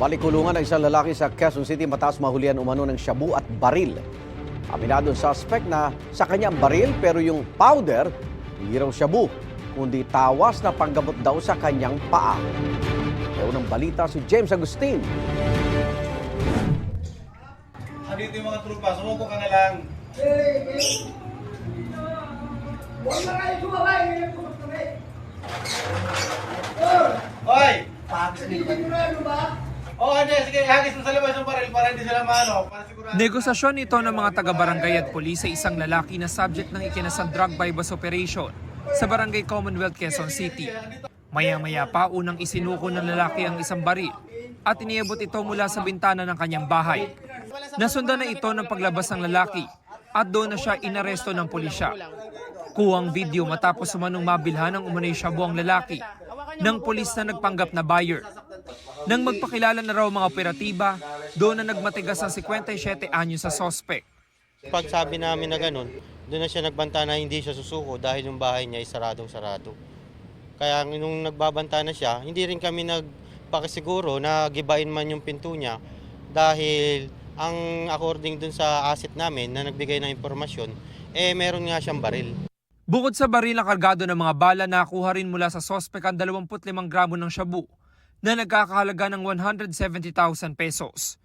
Balikulungan ng isang lalaki sa Quezon City matapos mahulihan umano ng shabu at baril. Aminado ang suspect na sa kanyang baril pero yung powder, hindi raw shabu, kundi tawas na panggamot daw sa kanyang paa. May unang balita si James Agustin. Dito yung mga trupa, sumuko ka na lang. Hoy! Oh, hindi. Sige, hagis mo sa labas yung baril para hindi sila maano. Para sigurado. Negosasyon ito ng mga taga-barangay at pulis sa isang lalaki na subject ng ikinasang drug bypass operation sa Barangay Commonwealth, Quezon City. Maya-maya pa unang isinuko ng lalaki ang isang baril at iniabot ito mula sa bintana ng kanyang bahay. Nasundan na ito ng paglabas ng lalaki at doon na siya inaresto ng pulisya. Kuwang video matapos umanong mabilhan ng umanay shabu ang lalaki ng pulis na nagpanggap na buyer. Nang magpakilala na raw mga operatiba, doon na nagmatigas ang 57 anyo sa sospek. Pag sabi namin na ganun, doon na siya nagbanta na hindi siya susuko dahil yung bahay niya ay saradong-sarado. Kaya nung nagbabanta na siya, hindi rin kami nagpakisiguro na gibain man yung pinto niya dahil ang according dun sa asset namin na nagbigay ng impormasyon, meron nga siyang baril. Bukod sa baril na kargado ng mga bala, nakuha rin mula sa sospek ang 25 gramo ng shabu na nagkakahalaga ng 170,000 pesos.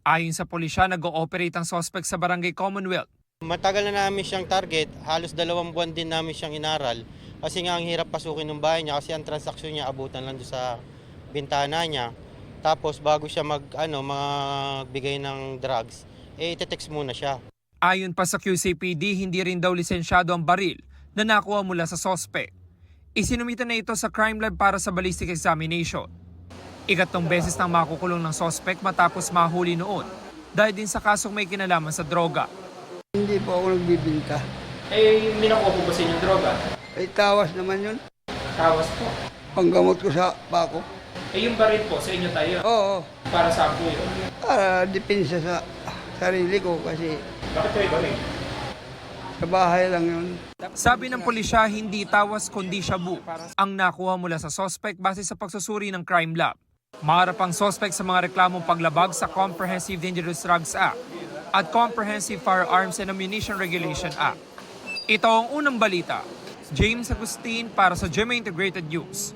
Ayon sa pulisya, nag-ooperate ang sospek sa Barangay Commonwealth. Matagal na namin siyang target, halos 2 buwan din namin siyang inaral kasi nga ang hirap pasukin ng bahay niya kasi ang transaksyon niya abutan lang doon sa bintana niya. Tapos bago siya magbigay ng drugs, ite-text muna siya. Ayon pa sa QCPD, hindi rin daw lisensyado ang baril na nakuha mula sa sospek. Isinumitan na ito sa crime lab para sa ballistic examination. Ikatlong beses nang makukulong ng sospek matapos mahuli noon dahil din sa kasong may kinalaman sa droga. Hindi po ako nagbibinta. May nakuha po ba sa inyong droga? Ay tawas naman yun. Tawas po. Panggamot ko sa bako. Yung baril po, sa inyo tayo. Oo. Para sa po yun. Para depensa sa sarili ko kasi Bakit kayo baril? sa bahay lang yun. Sabi ng pulisya, hindi tawas kundi shabu ang nakuha mula sa sospek base sa pagsusuri ng crime lab. Maharap ang sospek sa mga reklamong paglabag sa Comprehensive Dangerous Drugs Act at Comprehensive Firearms and Ammunition Regulation Act. Ito ang unang balita. James Agustin para sa GMA Integrated News.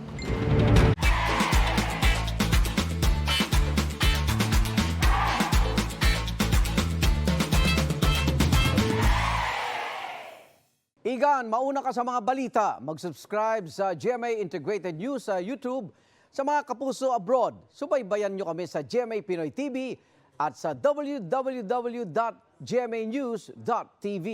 Igan, mauna ka sa mga balita. Mag-subscribe sa GMA Integrated News sa YouTube. Sa mga kapuso abroad, subaybayan nyo kami sa GMA Pinoy TV at sa www.gmanews.tv.